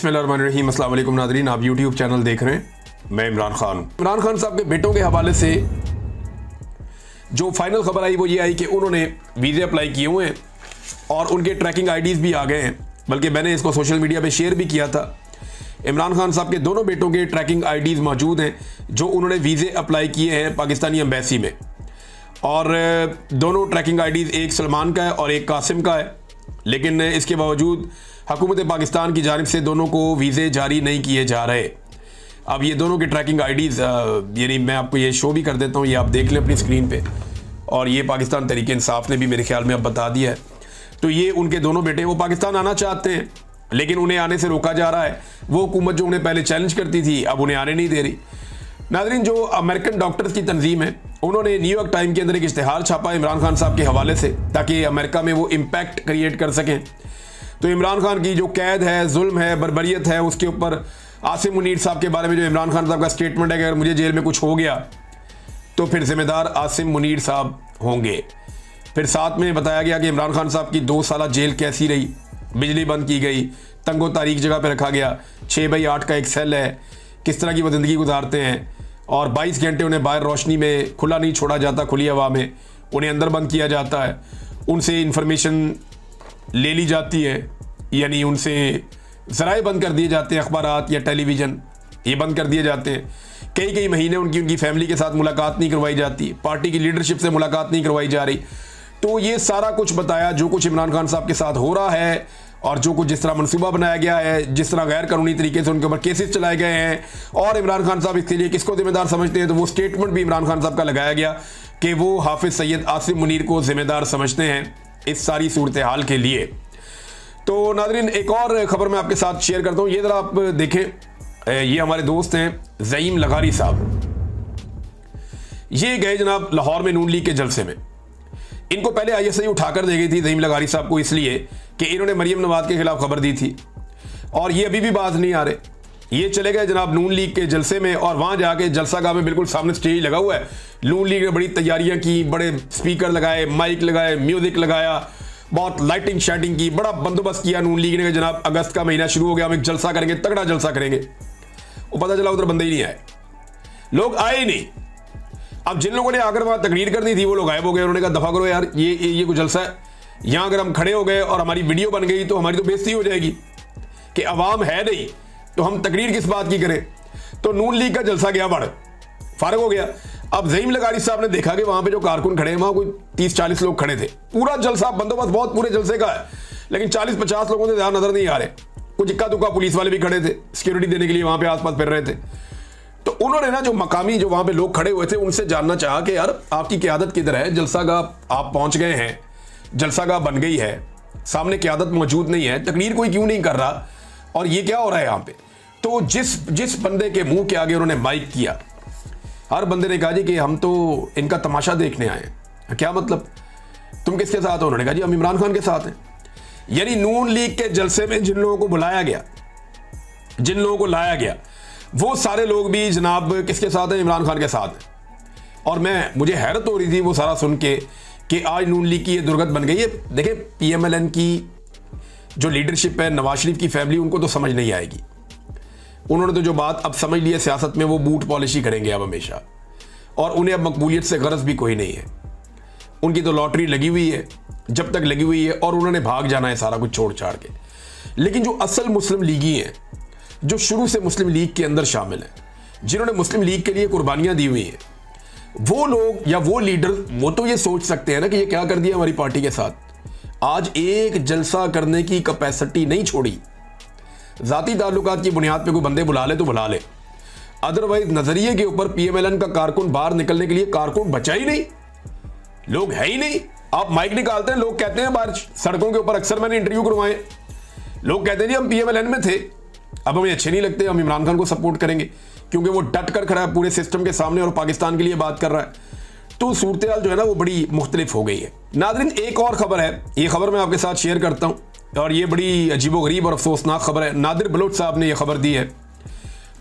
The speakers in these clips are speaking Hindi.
बिस्मिल्लाहिर्रहमानिर्रहीम। अस्सलाम वालेकुम नाज़रीन, आप यूट्यूब चैनल देख रहे हैं। मैं इमरान खान हूँ। इमरान खान साहब के बेटों के हवाले से जो फाइनल खबर आई वो ये आई कि उन्होंने वीज़े अप्लाई किए हुए हैं और उनके ट्रैकिंग आईडीज़ भी आ गए हैं, बल्कि मैंने इसको सोशल मीडिया पे शेयर भी किया था। इमरान खान साहब के दोनों बेटों के ट्रैकिंग आईडीज़ मौजूद हैं जो उन्होंने वीज़े अप्लाई किए हैं पाकिस्तानी एम्बेसी में, और दोनों ट्रैकिंग आईडीज़ एक सलमान का है और एक कासिम का है। लेकिन इसके बावजूद हुकूमत पाकिस्तान की जानिब से दोनों को वीज़े जारी नहीं किए जा रहे। अब ये दोनों के ट्रैकिंग आईडीज़ यानी मैं आपको ये शो भी कर देता हूँ, ये आप देख लें अपनी स्क्रीन पे, और ये पाकिस्तान तहरीक इंसाफ ने भी मेरे ख्याल में अब बता दिया है। तो ये उनके दोनों बेटे वो पाकिस्तान आना चाहते हैं लेकिन उन्हें आने से रोका जा रहा है। वो हुकूमत जो उन्हें पहले चैलेंज करती थी अब उन्हें आने नहीं दे रही। नाज़रीन, जो अमेरिकन डॉक्टर्स की तंजीम है उन्होंने न्यूयॉर्क टाइम के अंदर एक इश्तिहार छापा इमरान खान साहब के हवाले से, ताकि अमेरिका में वो इम्पैक्ट क्रिएट कर सकें। तो इमरान खान की जो कैद है, जुल्म है, बर्बरियत है, उसके ऊपर आसिम मुनीर साहब के बारे में जो इमरान खान साहब का स्टेटमेंट है कि अगर मुझे जेल में कुछ हो गया तो फिर जिम्मेदार आसिम मुनीर साहब होंगे। फिर साथ में बताया गया कि इमरान खान साहब की 2 साल जेल कैसी रही, बिजली बंद की गई, तंगो तारीख जगह पर रखा गया, 6x8 का एक सेल है, किस तरह की वो ज़िंदगी गुजारते हैं, और 22 घंटे उन्हें बाहर रोशनी में खुला नहीं छोड़ा जाता, खुली हवा में उन्हें अंदर बंद किया जाता है, उनसे इंफॉर्मेशन ले ली जाती है, यानी उनसे ज़राए बंद कर दिए जाते हैं, अखबारात या टेलीविज़न ये बंद कर दिए जाते हैं। कई महीने उनकी फैमिली के साथ मुलाकात नहीं करवाई जाती, पार्टी की लीडरशिप से मुलाकात नहीं करवाई जा रही। तो ये सारा कुछ बताया जो कुछ इमरान खान साहब के साथ हो रहा है, और जो कुछ जिस तरह मनसूबा बनाया गया है, जिस तरह गैर कानूनी तरीके से उनके ऊपर केसेस चलाए गए हैं, और इमरान खान साहब इसके लिए किसको जिम्मेदार समझते हैं। तो वो स्टेटमेंट भी इमरान खान साहब का लगाया गया कि वो हाफिज सैयद आसिम मुनीर को जिम्मेदार समझते हैं इस सारी सूरत हाल के लिए। तो नाज़रीन, एक और ख़बर मैं आपके साथ शेयर करता हूँ, ये ज़रा आप देखें। ये हमारे दोस्त हैं ज़ईम लगारी साहब, ये गए जनाब लाहौर में नून लीग के जलसे में। इनको पहले ISI उठाकर दे गई थी ज़ईम लगारी साहब को, इसलिए कि इन्होंने मरियम नवाज के खिलाफ खबर दी थी, और ये अभी भी बाज नहीं आ रहे। ये चले गए जनाब नून लीग के जलसे में, और वहाँ जाके जलसागाह में बिल्कुल सामने स्टेज लगा हुआ है, नून लीग ने बड़ी तैयारियाँ की, बड़े स्पीकर लगाए, माइक लगाए, म्यूज़िक लगाया, बहुत लाइटिंग शाइटिंग की, बड़ा बंदोबस्त किया नून लीग ने। जनाब अगस्त का महीना शुरू हो गया, हम एक जलसा करेंगे, तगड़ा जलसा करेंगे। वो पता चला उधर बंदे ही नहीं आए, लोग आए ही नहीं। अब जिन लोगों ने आकर वहाँ तकरीर कर दी थी वो लोग गायब हो गए। उन्होंने कहा दफ़ा करो यार, ये कुछ जलसा है, यहाँ अगर हम खड़े हो गए और हमारी वीडियो बन गई तो हमारी तो बेइज्जती हो जाएगी कि अवाम है नहीं तो हम तकरीर किस बात की करें। तो नून लीग का जलसा गया बढ़, फारग हो गया। अब ज़ईम लगारी साहब ने देखा कि वहाँ पे जो कारकुन खड़े हैं, वहाँ कोई 30-40 लोग खड़े थे, पूरा जलसा बंदोबस्त बहुत पूरे जलसे का है, लेकिन 40-50 लोगों से ज़्यादा नजर नहीं आ रहे। कुछ इक्का दुक्का पुलिस वाले भी खड़े थे, सिक्योरिटी देने के लिए वहाँ पे आसपास फिर रहे थे। तो उन्होंने ना जो मकामी जो वहाँ पे लोग खड़े हुए थे उनसे जानना चाहा कि यार आपकी क़यादत किधर है, जलसागाह आप पहुँच गए हैं, जलसागाह बन गई है, सामने क़यादत मौजूद नहीं है, तकरीर कोई क्यों नहीं कर रहा, और ये क्या हो रहा है यहाँ पे। तो जिस बंदे के मुंह के आगे उन्होंने माइक किया, हर बंदे ने कहा जी कि हम तो इनका तमाशा देखने आए हैं। क्या मतलब, तुम किसके साथ हो? उन्होंने कहा जी हम इमरान खान के साथ हैं। यानी नून लीग के जलसे में जिन लोगों को बुलाया गया, जिन लोगों को लाया गया, वो सारे लोग भी जनाब किसके साथ हैं? इमरान खान के साथ हैं। और मुझे हैरत हो रही थी वो सारा सुन के कि आज नून लीग की ये दुर्गत बन गई है। देखिए PMLN की जो लीडरशिप है, नवाज शरीफ की फैमिली, उनको तो समझ नहीं आएगी। उन्होंने तो जो बात अब समझ ली है सियासत में, वो बूट पॉलिशी करेंगे अब हमेशा, और उन्हें अब मकबूलियत से गरज भी कोई नहीं है। उनकी तो लॉटरी लगी हुई है, जब तक लगी हुई है, और उन्होंने भाग जाना है सारा कुछ छोड़ छाड़ के। लेकिन जो असल मुस्लिम लीगी हैं, जो शुरू से मुस्लिम लीग के अंदर शामिल हैं, जिन्होंने मुस्लिम लीग के लिए कुर्बानियां दी हुई हैं, वो लोग या वो लीडर वो तो ये सोच सकते हैं ना कि ये क्या कर दिया हमारी पार्टी के साथ। आज एक जलसा करने की कैपेसिटी नहीं छोड़ी। ज़ाती ताल्लुकात की बुनियाद पे कोई बंदे बुला ले तो बुला ले, अदरवाइज नज़रिए के ऊपर PMLN का कारकुन बाहर निकलने के लिए कारकुन बचा ही नहीं, लोग है ही नहीं। आप माइक निकालते हैं, लोग कहते हैं बाहर सड़कों के ऊपर, अक्सर मैंने इंटरव्यू करवाए, लोग कहते हैं जी हम PMLN में थे, अब हमें अच्छे नहीं लगते, हम इमरान खान को सपोर्ट करेंगे क्योंकि वो डट कर खड़ा है पूरे सिस्टम के सामने और पाकिस्तान के लिए बात कर रहा है। तो सूरत हाल जो है ना वो बड़ी मुख्तलिफ हो गई है। नाज़रीन, एक और ख़बर है, ये ख़बर मैं आपके साथ शेयर करता हूँ, और ये बड़ी अजीबोगरीब और अफसोसनाक खबर है। नादिर बलोच साहब ने यह खबर दी है,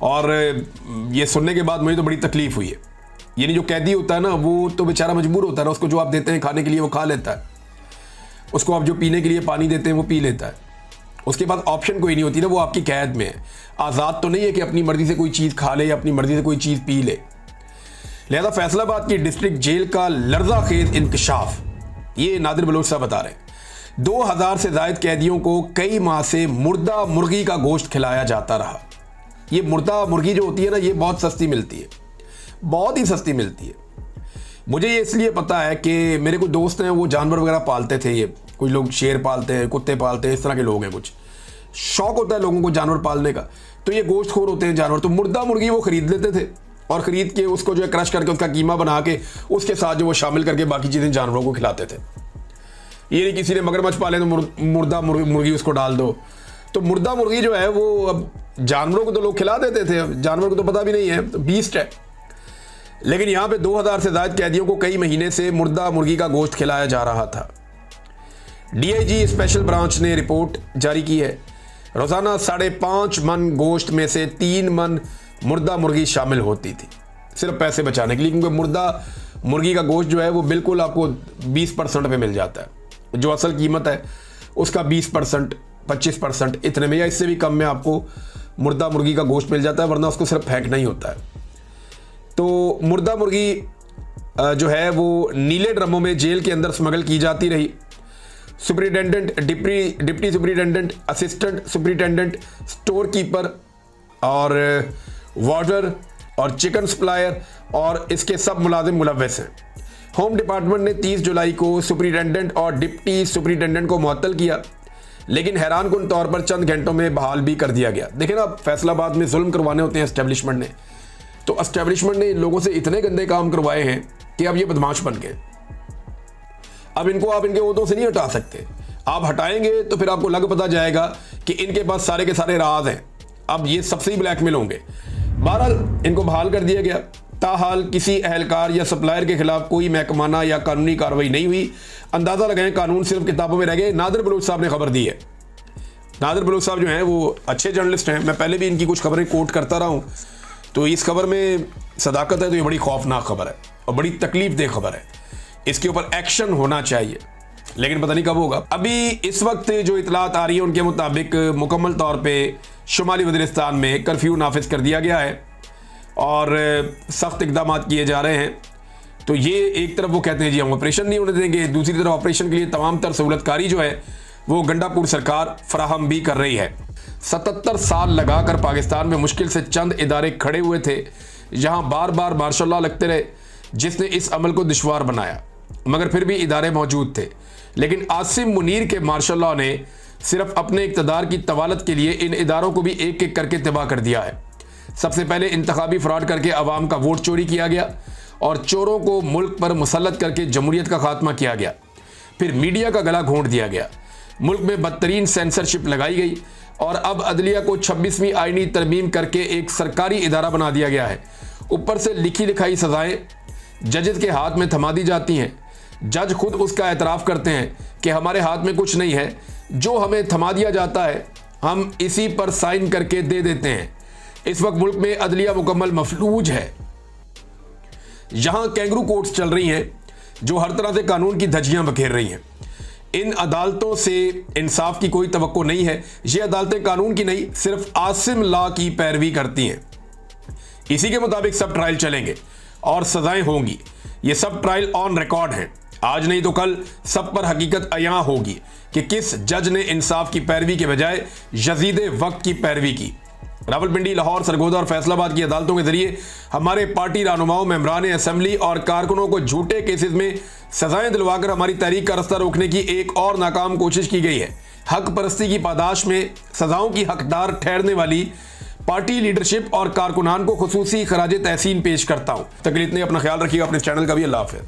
और ये सुनने के बाद मुझे तो बड़ी तकलीफ हुई है। यानी जो कैदी होता है ना, वो तो बेचारा मजबूर होता है ना, उसको जो आप देते हैं खाने के लिए वो खा लेता है, उसको आप जो पीने के लिए पानी देते हैं वो पी लेता है। उसके पास ऑप्शन कोई नहीं होती ना, वो आपकी कैद में है। आज़ाद तो नहीं है कि अपनी मर्जी से कोई चीज़ खा ले या अपनी मर्जी से कोई चीज़ पी ले। लिहाजा फैसलाबाद की डिस्ट्रिक्ट जेल का लर्ज़ाखेज़ इंकशाफ, ये नादिर बलोच साहब बता रहे हैं। 2000 से ज़ायद कैदियों को कई माह से मुर्दा मुर्गी का गोश्त खिलाया जाता रहा। ये मुर्दा मुर्गी जो होती है ना, ये बहुत सस्ती मिलती है, बहुत ही सस्ती मिलती है। मुझे ये इसलिए पता है कि मेरे कुछ दोस्त हैं, वो जानवर वगैरह पालते थे। ये कुछ लोग शेर पालते हैं, कुत्ते पालते हैं, इस तरह के लोग हैं। कुछ शौक होता है लोगों को जानवर पालने का, तो ये गोश्तखोर होते हैं जानवर। तो मुर्दा मुर्गी वो खरीद लेते थे और ख़रीद के उसको जो है क्रश करके उसका कीमा बना के उसके साथ जो वो शामिल करके बाकी चीज़ें जानवरों को खिलाते थे। ये नहीं किसी ने मगरमच्छ पाले तो मुर्दा मुर्गी उसको डाल दो। तो मुर्दा मुर्गी जो है वो अब जानवरों को तो लोग खिला देते थे, जानवर को तो पता भी नहीं है, तो बीस्ट है। लेकिन यहाँ पे 2000 से ज़ायद कैदियों को कई महीने से मुर्दा मुर्गी का गोश्त खिलाया जा रहा था। डीआईजी स्पेशल ब्रांच ने रिपोर्ट जारी की है। रोज़ाना 5.5 मन गोश्त में से 3 मन मुर्दा मुर्गी शामिल होती थी, सिर्फ पैसे बचाने के लिए, क्योंकि मुर्दा मुर्गी का गोश्त जो है वो बिल्कुल आपको 20% पे मिल जाता है। जो असल कीमत है उसका 20%, 25% इतने में या इससे भी कम में आपको मुर्दा मुर्गी का गोश्त मिल जाता है, वरना उसको सिर्फ फेंकना ही होता है। तो मुर्दा मुर्गी जो है वो नीले ड्रमों में जेल के अंदर स्मगल की जाती रही। Superintendent, deputy superintendent, assistant superintendent, store keeper और वार्डर और चिकन सप्लायर और इसके सब मुलाजिम मुलव्वस हैं। होम डिपार्टमेंट ने 30 जुलाई को सुपरिटेंडेंट और डिप्टी सुपरिटेंडेंट को मुअत्तल किया, लेकिन हैरानकुन तौर पर चंद घंटों में बहाल भी कर दिया गया। देखिए ना, फैसलाबाद में जुल्म करवाने होते हैं एस्टेब्लिशमेंट ने, तो एस्टेब्लिशमेंट ने इन लोगों से इतने गंदे काम करवाए हैं कि अब ये बदमाश बन गए। अब इनको आप इनके ओहदों से नहीं हटा सकते। आप हटाएंगे तो फिर आपको लग पता जाएगा कि इनके पास सारे के सारे राज हैं। अब ये सबसे ही ब्लैकमेल होंगे। बहरहाल इनको बहाल कर दिया गया। ताहाल किसी एहलकार या सप्लायर के खिलाफ कोई महकमाना या कानूनी कार्रवाई नहीं हुई। अंदाजा लगाएं, कानून सिर्फ किताबों में रह गए। नादिर बलोच साहब ने खबर दी है। नादिर बलोच साहब जो हैं वो अच्छे जर्नलिस्ट हैं, मैं पहले भी इनकी कुछ खबरें कोट करता रहा हूँ। तो इस खबर में सदाकत है, तो ये बड़ी खौफनाक खबर है और बड़ी तकलीफदेह खबर है। इसके ऊपर एक्शन होना चाहिए, लेकिन पता नहीं कब होगा। अभी इस वक्त जो इतलात आ रही है उनके मुताबिक मुकम्मल तौर पे शुमाली वज़ीरिस्तान में कर्फ्यू नाफिज कर दिया गया है और सख्त इकदाम किए जा रहे हैं। तो ये एक तरफ वो कहते हैं जी हम ऑपरेशन नहीं होने देंगे, दूसरी तरफ ऑपरेशन के लिए तमाम तर सहूलतकारी जो है वो गंडापुर सरकार फराहम भी कर रही है। 77 साल लगाकर पाकिस्तान में मुश्किल से चंद इदारे खड़े हुए थे जहां बार बार मार्शल लॉ लगते रहे, जिसने इस अमल को दुश्वार बनाया, मगर फिर भी इदारे मौजूद थे। लेकिन आसिम मुनीर के मार्शल लॉ ने सिर्फ अपने इक़्तिदार की तवालत के लिए इन इदारों को भी एक एक करके तबाह कर दिया है। सबसे पहले इंतखाबी फ्रॉड करके अवाम का वोट चोरी किया गया और चोरों को मुल्क पर मुसल्लत करके जमहूरियत का खात्मा किया गया। फिर मीडिया का गला घोंट दिया गया, मुल्क में बदतरीन सेंसरशिप लगाई गई और अब अदलिया को 26वीं आईनी तरमीम करके एक सरकारी इदारा बना दिया गया है। ऊपर से लिखी लिखाई सजाएं जजेस के हाथ में थमा दी जाती हैं। जज खुद उसका एतराफ़ करते हैं कि हमारे हाथ में कुछ नहीं है, जो हमें थमा दिया जाता है हम इसी पर साइन करके दे देते हैं। इस वक्त मुल्क में अदलिया मुकम्मल मफलूज है। यहां कैंगरू कोर्ट्स चल रही हैं जो हर तरह से कानून की धज्जियां बखेर रही हैं। इन अदालतों से इंसाफ की कोई तवक्को नहीं है। ये अदालतें कानून की नहीं, सिर्फ आसिम लॉ की पैरवी करती हैं। इसी के मुताबिक सब ट्रायल चलेंगे और सजाएं होंगी। ये सब ट्रायल ऑन रिकॉर्ड हैं। आज नहीं तो कल सब पर हकीकत अयां होगी कि किस जज ने इंसाफ की पैरवी के बजाय यजीद वक्त की पैरवी की। रावलपिंडी, लाहौर, सरगोदा और फैसलाबाद की अदालतों के जरिए हमारे पार्टी रहनुमाओं, मेंबरान असेंबली और कारकुनों को झूठे केसेस में सजाएं दिलवाकर हमारी तहरीक का रास्ता रोकने की एक और नाकाम कोशिश की गई है। हक परस्ती की पादाश में सजाओं की हकदार ठहरने वाली पार्टी लीडरशिप और कारकुनान को खुसूसी खराज तहसीन पेश करता हूं। तक इतने, अपना ख्याल रखिएगा, अपने चैनल का भी। अल्लाह हाफ़िज़।